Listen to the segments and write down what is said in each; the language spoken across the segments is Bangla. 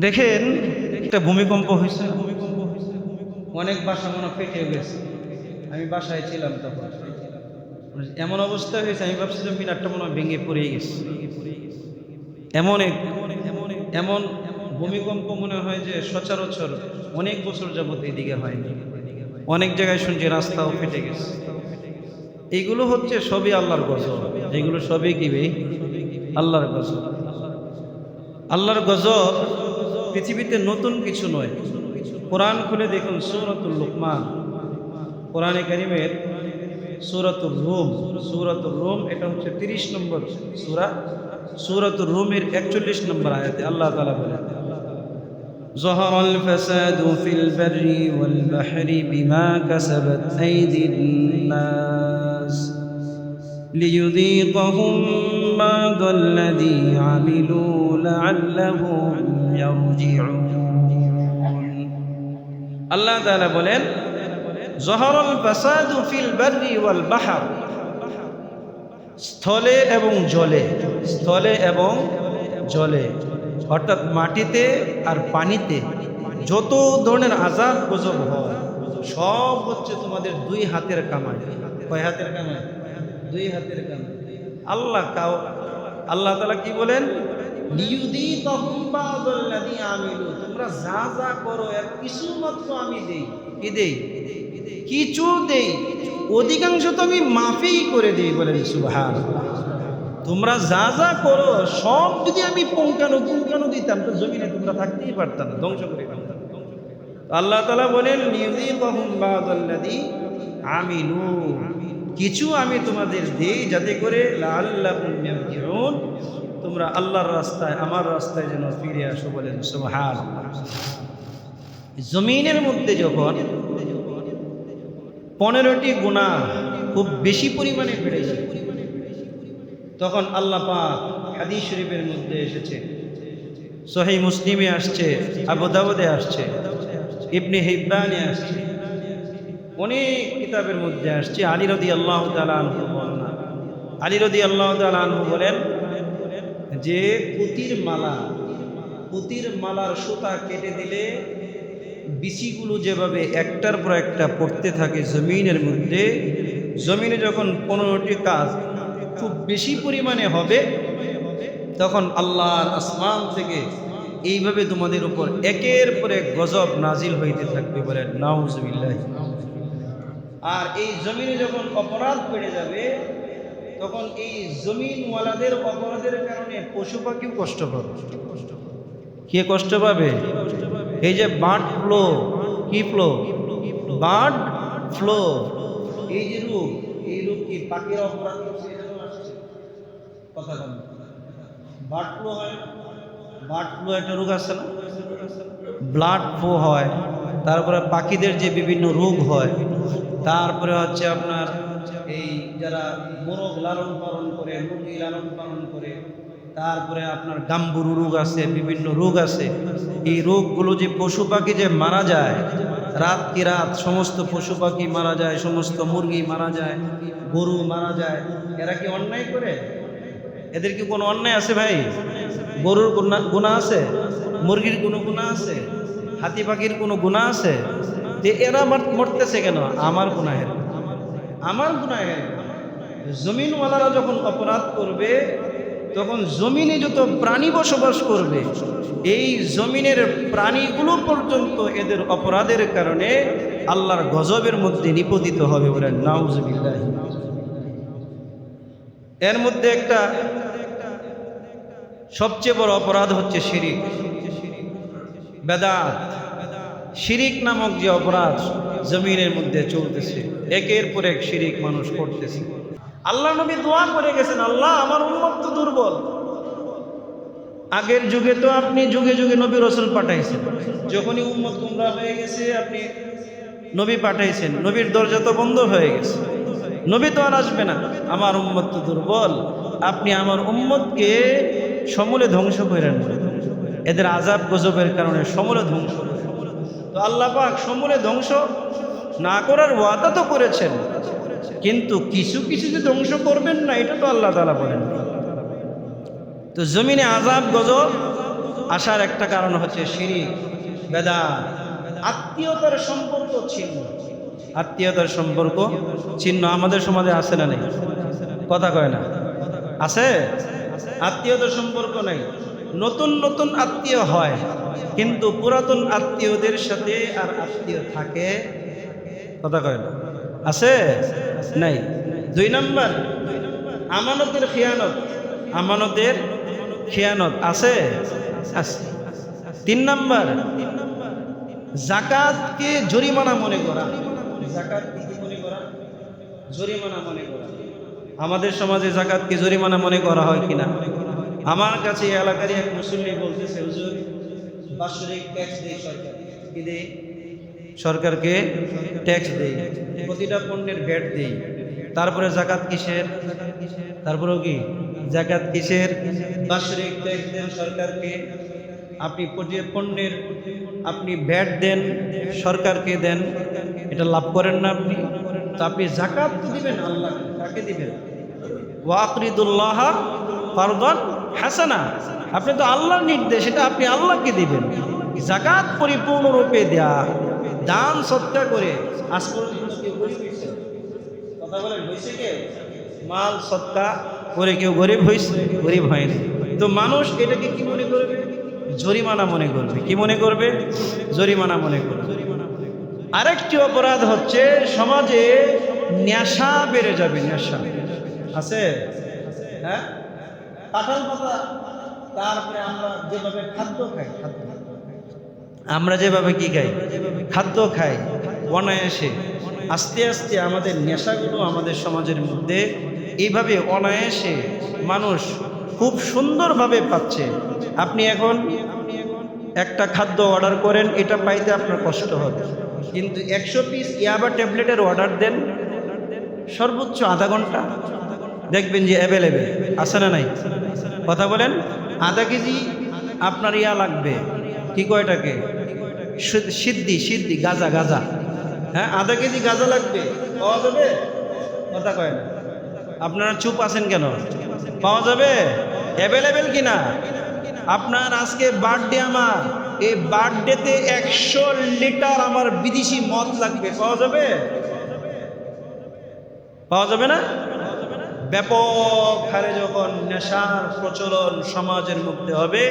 দেখেন একটা ভূমিকম্প হয়েছে, অনেক বাসা মনে ফেটে গেছে। আমি বাসায় ছিলাম তখন, এমন অবস্থা হয়েছে আমি ভাবছি যে মিনারটা মনে হয় ভেঙে পড়ে গেছে। এমন ভূমিকম্প মনে হয় যে সচরাচর অনেক বছর যাবত এদিকে হয়নি। অনেক জায়গায় শুনছি রাস্তাও ফেটে গেছে। এইগুলো হচ্ছে সবই আল্লাহর গজব। এইগুলো সবই কি আল্লাহর গজব। আল্লাহর গজব পৃথিবীতে নতুন কিছু নয়। কোরআন খুলে দেখুন সূরাতুল লুকমান, কোরআনে কারীমের সূরাতুর রুম। সূরাতুর রুম এটা হচ্ছে 30 নম্বর সূরা। সূরাতুর রুমের 41 নম্বর আয়াতে আল্লাহ তাআলা বলেন, যহারাল ফাসাদু ফিল বাররি ওয়াল বাহরি বিমা কাসাবাত আইদিন নাস লিয়ুযীকাহুম বা'দাল্লাযী আমিলু লা'আল্লাহুম ইয়ারজিউন। আল্লাহ তাআলা বলেন, যহারাল ফাসাদু ফিল বাররি ওয়াল বাহর, স্থলে এবং জলে, স্থলে এবং জলে অর্থাৎ মাটিতে আর পানিতে যত ধরনের আযাব গজব হয় সব হচ্ছে তোমাদের দুই হাতের কামাই। কয় হাতের কামাই? দুই হাতের কামাই। আল্লাহ তাআলা কি বলেন? লিয়ুযীকাহুম বা'দাল্লাযী আমিলু, তোমরা যা যা করো এর কিছু মাত্র আমি দেই। কি দেই? কিছু দেই, অধিকাংশ তো আমি মাফি করে দিই। বলেন সুবহানাল্লাহ। তোমরা যা যা করো সব যদি আমি পুঙ্খানু দিতাম তো জমিনে তোমরা থাকতেই পারতাম না, ধ্বংস করে ফেলতাম। আল্লাহ তাআলা বলেন, লিয়ুযীকাহুম বা'দাল্লাযী আমিলু, কিছু আমি তোমাদের দেই যাতে করে লাআল্লাহুম ইয়ারজিউন, তোমরা আল্লাহর রাস্তায় আমার রাস্তায় যেন ফিরে আসো। বলেন সুবহানাল্লাহ। জমিনের মধ্যে যখন 15টি গুনাহ খুব বেশি পরিমাণে বেড়ে যায় তখন আল্লাহ পাক হাদিস শরীফের মধ্যে এসেছে, সহিহ মুসলিমে আসছে, আবু দাউদে আসছে, ইবনে হিব্বানে আসছে, অনেক কিতাবের মধ্যে আসছে। আলী রাদিয়াল্লাহু তাআলা আনহু বলেন, আলী রাদিয়াল্লাহু তাআলা আনহু বলেন যে পুতির মালার সুতা কেটে দিলে বিচিগুলো যেভাবে একটার পর একটা পড়তে থাকে জমিনের মধ্যে, জমিনে যখন 15টি কাজ খুব বেশি পরিমাণে হবে তখন আল্লাহর আসমান থেকে এইভাবে তোমাদের উপর একের পর এক গজব নাজিল হইতে থাকবে। বলেন নাউজুবিল্লাহ। আর এই জমিনে যখন অপরাধ বেড়ে যাবে তখন এই জমিনওয়ালাদের অপরাধের কারণে পশু পাখিও কষ্ট পাবে। কে কষ্ট পাবে? এই যে বার্ড ফ্লু, কি ফ্লো? বার্ড ফ্লু, এই যে রোগ, এই রোগ কি পাখির অপরাধ করছে? কথা বলেন, বার্ড ফ্লু হয়। বার্ড ফ্লু একটা রোগ আছে না? ব্লাড ফ্লু হয়, তারপরে পাখিদের যে বিভিন্ন রোগ হয়, তারপরে হচ্ছে আপনার এই যারা মোরগ লালন পালন করে, মুরগি লালন পালন করে, তারপরে আপনার গাম্বুরু রোগ আছে, বিভিন্ন রোগ আছে। এই রোগগুলো যে পশু পাখি যে মারা যায়, রাত কি রাত সমস্ত পশু পাখি মারা যায়, সমস্ত মুরগি মারা যায়, গরু মারা যায়। এরা কি অন্যায় করে? এদের কি কোনো অন্যায় আছে ভাই? গরুর গুনাহ আছে? মুরগির কোনো গুনাহ আছে? হাতি পাখির কোনো গুনাহ আছে? যে এরা মরতেছে কেন? আমার গুনাহের, আমার গুনাহের। জমিনওয়ালারা যখন অপরাধ করবে তখন জমিনে যত প্রাণী বসবাস করবে এই জমিনের প্রাণীগুলো পর্যন্ত এদের অপরাধের কারণে আল্লাহর গজবের মধ্যে নিপতিত হবে। বলেন নাউজুবিল্লাহ। এর মধ্যে একটা সবচেয়ে বড় অপরাধ হচ্ছে শিরিক, বেদাত। শিরিক নামক যে অপরাধ জমিনের মধ্যে চলতেছে, একের পর এক শিরিক মানুষ করতেছে। আল্লাহ নবী দোয়া করে গেছেন, আল্লাহ আমার উম্মত তো দুর্বল। আগের যুগে তো আপনি যুগে যুগে নবী রাসূল পাঠাইছেন, যখনই উম্মত গুমরাহ হয়ে গেছে আপনি নবী পাঠাইছেন, নবীর দরজা তো বন্ধ হয়ে গেছে, নবী তো আর আসবে না। আমার উম্মত তো দুর্বল, আপনি আমার উম্মতকে সমূলে ধ্বংস করেন, এদের আযাব গজবের কারণে সমূলে ধ্বংস। তো আল্লাহ পাক সমূলে ধ্বংস না করার ওয়াদা তো করেছেন, কিন্তু কিছু কিছু যে ধ্বংস করবেন না এটা তো আল্লাহ তাআলা বলেন। তো জমিনে আযাব গজব আসার একটা কারণ হচ্ছে শিরক, বেদাত। আত্মীয়তার সম্পর্ক ছিন্ন, আত্মীয়তার সম্পর্ক ছিন্ন। আমাদের সমাজে আছে না নেই? কথা কয় না, আছে? আত্মীয়তার সম্পর্ক নাই। নতুন নতুন আত্মীয় হয়, কিন্তু পুরাতন আত্মীয়দের সাথে আর আত্মীয় থাকে? কথা কয় না, আছে? নাই। 2 নাম্বার, আমানতের খিয়ানত, আমানতের খিয়ানত আছে? আছে। 3 নাম্বার, যাকাতকে জরিমানা মনে করা। যাকাতকে কি মনে করা? জরিমানা মনে করা। আমাদের সমাজে যাকাতকে জরিমানা মনে করা হয় কিনা? আমার কাছে এই এলাকারই এক মুসল্লি বলতেছে, হুজুর বাৎসরিক ট্যাক্স দেই সরকার। কি দেই? সরকারকে ট্যাক্স দেই, প্রতিটা পণ্যের ভ্যাট দেই, তারপরে যাকাত কিসের? তারপরেও কি যাকাত কিসের? বাৎসরিক ট্যাক্স দেন সরকারকে, আপনি প্রতিটা পণ্যের আপনি ভ্যাট দেন, সরকারকে দেন, এটা লাভ করেন না আপনি? তো আপনি যাকাত তো দিবেন আল্লাহ, কাকে দিবেন? ওয়াকরিদুল্লাহ ফারদান হাসানা, আপনি তো আল্লাহর নির্দেশ, এটা আপনি আল্লাহকে দিবেন। যাকাত পরিপূর্ণরূপে দেয়া, দান সদকা করে। আজ পর্যন্ত কেউ গরিব হয়েছে? কথা বলেন, হয়েছে কেউ? মাল সদকা করে কেউ গরিব হয়েছে? গরিব হয়নি। তো মানুষ এটাকে কি মনে করবে? জরিমানা মনে করবে। কি মনে করবে? জরিমানা মনে করবে। আরেকটি অপরাধ হচ্ছে সমাজে নেশা বেড়ে যাবে। নেশা আছে? হ্যাঁ, কাঁঠাল পাতা, তারপরে আমরা যেভাবে খাদ্য খাই, খাদ্য আমরা যেভাবে কি খাই, খাদ্য খাই অনায়াসে, আস্তে আস্তে আমাদের নেশাগুলো আমাদের সমাজের মধ্যে এইভাবে অনায়াসে মানুষ খুব সুন্দরভাবে পাচ্ছে। আপনি এখন একটা খাদ্য অর্ডার করেন, এটা পাইতে আপনার কষ্ট হবে, কিন্তু 100 পিস ইয়াবা ট্যাবলেটের অর্ডার দেন, সর্বোচ্চ আধা ঘন্টা দেখবেন যে অ্যাভেলেবেল। আছে না নাই? কথা বলেন। আধা কেজি আপনার ইয়া লাগবে, কি কয়টাকে? সিদ্ধি, সিদ্ধি, গাজা, গাজা। হ্যাঁ, আধা কেজি গাজা লাগবে, পাওয়া যাবে? কথা কয় না। আপনারা চুপ আছেন কেন? পাওয়া যাবে? অ্যাভেলেবেল কিনা? আপনার আজকে বার্থডে, আমার এই বার্থডেতে 100 লিটার আমার বিদেশি মদ লাগবে, পাওয়া যাবে? পাওয়া যাবে না? ব্যাপক হারে যখন নেশার প্রচলন সমাজের মধ্যে হবে,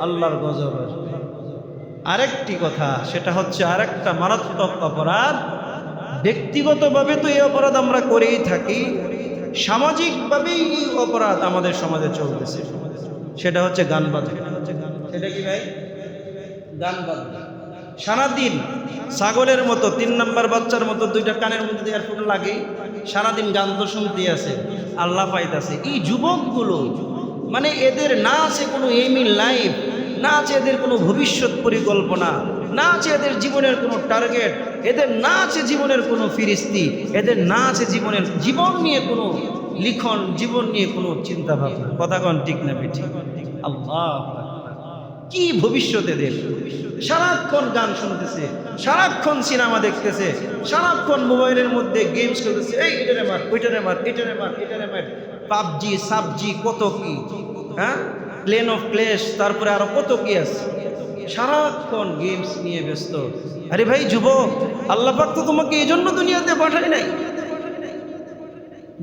আল্লাহর গজব আসবে। আরেকটি কথা, সেটা হচ্ছে আরেকটা মারাত্মক অপরাধ। ব্যক্তিগতভাবে তো এই অপরাধ আমরা করেই থাকি, সামাজিকভাবেই এই অপরাধ আমাদের সমাজে চলতেছে। সেটা হচ্ছে গান বাজনা। সেটা কি ভাই? গান বাজনা। সারাদিন ছাগলের মতো, 3 নাম্বার বাচ্চার মতো 2টা কানের মধ্যে এয়ারফোন লাগে, সারাদিন গান তো শুনতে আছে, আল্লাহ পাইতাছে। এই যুবকগুলো, মানে এদের না আছে কোনো এইম ইন লাইফ, না আছে এদের কোনো ভবিষ্যৎ পরিকল্পনা, না আছে এদের জীবনের কোনো টার্গেট, এদের না আছে জীবনের কোনো ফিরিস্তি, এদের না আছে জীবনের, জীবন নিয়ে কোনো লিখন, জীবন নিয়ে কোনো চিন্তা ভাবনা। কথা কন ঠিক না বেঠিক? আল্লাহ, কি ভবিষ্যৎ এদের! সারাক্ষণ গান শুনতেছে, সারাক্ষণ সিনেমা দেখতেছে, সারাক্ষণ মোবাইলের মধ্যে গেমস খেলতেছে, এই এটারে মার, ওইটারে মার, এটারে মার, এটারে মার, পাবজি, সাবজি, কত কি, হ্যাঁ, প্লেন অফ ক্লেশ, তারপরে আরো কত কি আছে, সারাক্ষণ গেমস নিয়ে ব্যস্ত। আরে ভাই যুবক, আল্লাহ পাক তো তোমাকে এই জন্য দুনিয়াতে পাঠায় নাই।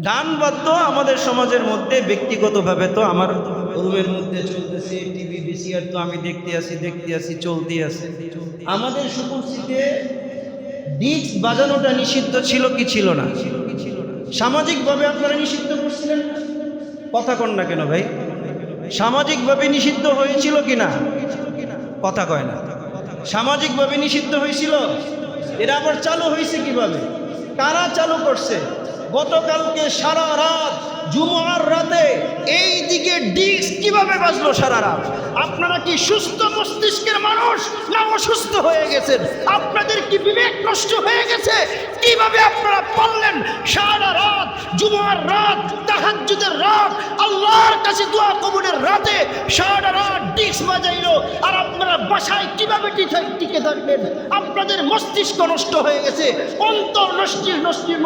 গান বাদ্য আমাদের সমাজের মধ্যে ব্যক্তিগতভাবে তো আমার রুমের মধ্যে চলতেছে, টিভি ভিসিআর তো আমি দেখতে আসি চলতে আছে। আমাদের সুপরিচিতে ডিস্ক বাজানোটা নিষিদ্ধ ছিল কি ছিল না? সামাজিকভাবে আপনারা নিষিদ্ধ করছিলেন, কথা কন না কেন ভাই? সামাজিকভাবে নিষিদ্ধ হয়েছিল কিনা? কথা কয় না। সামাজিকভাবে নিষিদ্ধ হয়েছিল, এরা আবার চালু হয়েছে কিভাবে? কারা চালু করছে? গতকালকে সারা রাত, জুমার রাতে এই দিকে ডিস্ক কিভাবে বাজলো সারা রাত? আপনারা কি সুস্থ মস্তিষ্কের মানুষ না অসুস্থ হয়ে গেছেন? আপনাদের কি বিবেক নষ্ট হয়ে গেছে? কিভাবে আপনারা পারলেন সারা রাত, জুমার রাত, তাহাজ্জুদের রাত, আল্লাহর কাছে দোয়া কবুলের রাতে সারা রাত ডিস্ক বাজাইলো, আর আপনারা বাসায় কিভাবে টিকে থাকবেন? আপনাদের মস্তিষ্ক নষ্ট হয়ে গেছে, অন্তর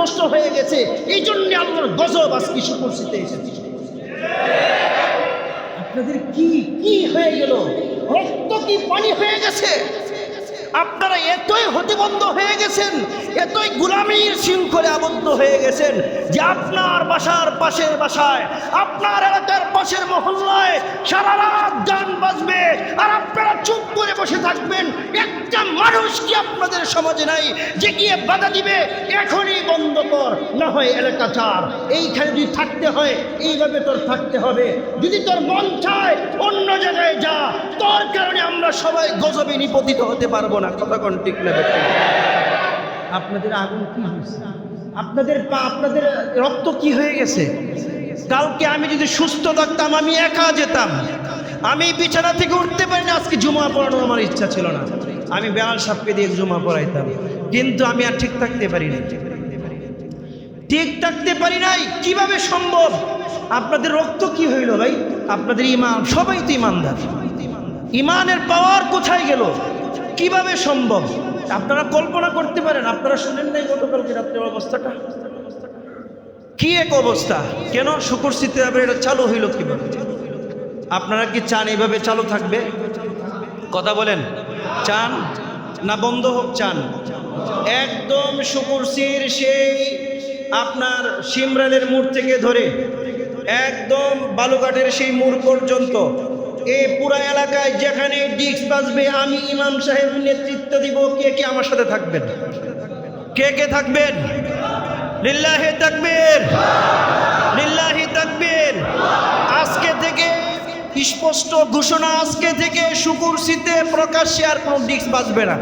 নষ্ট হয়ে গেছে। এই জন্য আল্লাহর গজব আজকে সুপরিচিত এসেছে। আপনাদের কি হয়ে গেল? রক্ত কি পানি হয়ে গেছে? আপনারা এতই হতিবন্ধ হয়ে গেছেন, এতই গুলামীর শৃঙ্খলে আবদ্ধ হয়ে গেছেন যে আপনার বাসার পাশের বাসায়, আপনার এলাকার পাশের মহল্লায় সারা রাত গান বাজবে আর আপনারা চুপ করে বসে থাকবেন। একটা মানুষ কি আপনাদের সমাজে নাই যে গিয়ে বাধা দিবে, এখনই বন্ধ কর, না হয় এলাকা ছাড়, এইখানে যদি থাকতে হয় এইভাবে তোর থাকতে হবে, যদি তোর মন চায় অন্য জায়গায় যা, তোর কারণে আমরা সবাই গজবে নিপতিত হতে পারবো না। কথা কোন ঠিক না? আপনাদের আগুন কি হয়েছে? আপনাদের পা, আপনাদের রক্ত কি হয়ে গেছে? কালকে আমি যদি সুস্থ থাকতাম আমি একা যেতাম, আমি বিছানা থেকে উঠতে পারি না, আজকে জুমা পড়ানো আমার ইচ্ছা ছিল না, আমি বেলাল সাহেবকে দিয়ে জুমা পড়াইতাম, কিন্তু আমি আর ঠিক থাকতে পারি না, ঠিক থাকতে পারি নাই। কিভাবে সম্ভব? আপনাদের রক্ত কি হইল ভাই? আপনাদের ইমান, সবাই তো ইমানদার, ইমানের পাওয়ার কোথায় গেল? কিভাবে সম্ভব? আপনারা কল্পনা করতে পারেন? আপনারা শুনেন নাই গতকালকে রাত্রের অবস্থাটা কি এক অবস্থা? কেন শুকুর শীতে আবার এটা চালু হইল কিভাবে? আপনারা কি চান এইভাবে চালু থাকবে? কথা বলেন, চান না বন্ধ হোক? চান একদম শুকুরশির সেই আপনার সিমরানের মোড় থেকে ধরে একদম বালুঘাটের সেই মোড় পর্যন্ত এই পুরা এলাকায় যেখানে ডিস্ক বাজবে আমি ইমাম সাহেব নেতৃত্ব দিব। কে কে আমার সাথে থাকবেন? কে কে থাকবেন? লিল্লাহি তাকবীর, লিল্লাহি তাকবীর। আজকে থেকে স্পষ্ট ঘোষণা, আজকে থেকে শুকুরশীতে প্রকাশ্যে আর কোনো ডিস্ক বাজবে না।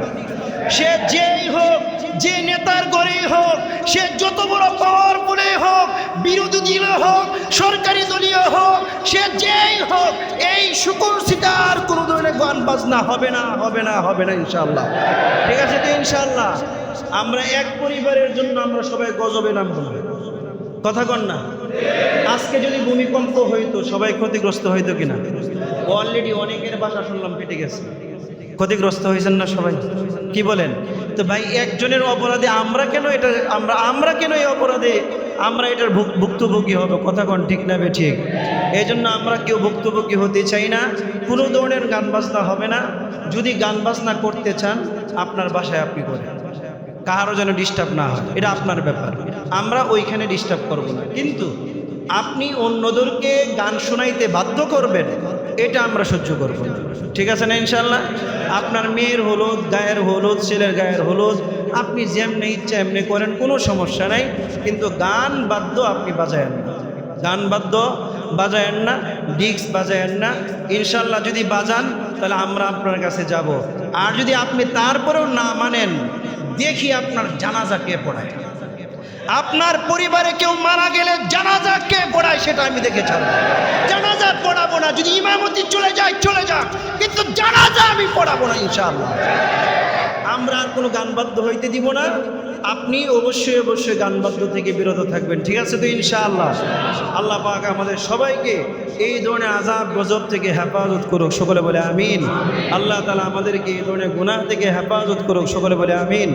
সে যেই হোক, যে নেতার গড়েই হোক, সে যত বড় পাওয়ারফুলই হোক, বিরোধী দলীয় হোক, সরকারি দলীয় হোক, সে যেই হোক, এই শুকুরশীতে আর কোনো ধরনের গান বাজনা হবে না, হবে না, হবে না ইনশাআল্লাহ। ঠিক আছে তো ইনশাআল্লাহ? আমরা এক পরিবারের জন্য আমরা সবাই গজবে নামব না। কথা কন না? আজকে যদি ভূমিকম্প হইতো সবাই ক্ষতিগ্রস্ত হইতো কিনা? অলরেডি অনেকের বাসা শুনলাম ফেটে গেছে, ক্ষতিগ্রস্ত হয়েছেন না সবাই? কি বলেন? তো ভাই একজনের অপরাধে আমরা কেন এটা, আমরা কেন এই অপরাধে আমরা এটার ভুক্তভোগী হব? কথা কোন ঠিক না? ঠিক। এই জন্য আমরা কেউ ভুক্তভোগী হতে চাই না। কোনো ধরনের গান বাজনা হবে না। যদি গান বাজনা করতে চান আপনার বাসায় আপনি করেন, কাহারও যেন ডিস্টার্ব না হয়, এটা আপনার ব্যাপার, আমরা ওইখানে ডিস্টার্ব করব না। কিন্তু আপনি অন্যদেরকে গান শোনাইতে বাধ্য করবেন, এটা আমরা সহ্য করব না। ঠিক আছে না ইনশাল্লাহ? আপনার মেয়ের হলুদ, গায়ের হলুদ, ছেলের গায়ের হলুদ, আপনি যেমনি ইচ্ছা এমনি করেন, কোনো সমস্যা নাই। কিন্তু গান বাদ্য আপনি বাজায়েন না, গান বাদ্য বাজায়েন না, ডিস্ক বাজায়েন না। ইনশাল্লাহ যদি বাজান তাহলে আমরা আপনার কাছে যাব। আর যদি আপনি তারপরেও না মানেন, দেখি আপনার জানাজা কে পড়ায়। আপনার পরিবারে কেউ মারা গেলে জানাজা কে পড়ায় সেটা আমি দেখে ছাড়বো। জানাজা পড়াবো না, যদি ইমামতি চলে যায় চলে যাক, কিন্তু জানাজা আমি পড়াবো না ইনশাআল্লাহ। আমরা আর কোনো গানবাদ্য হইতে দিব না। আপনি অবশ্যই অবশ্যই গানবাদ্য থেকে বিরত থাকবেন। ঠিক আছে তো ইনশাআল্লাহ? আল্লাহ পাক আমাদের সবাইকে এই ধরনের আযাব গজব থেকে হেফাজত করুক, সকলে বলে আমিন। আল্লাহ তাআলা আমাদেরকে এই ধরনের গুনাহ থেকে হেফাজত করুক, সকলে বলে আমিন।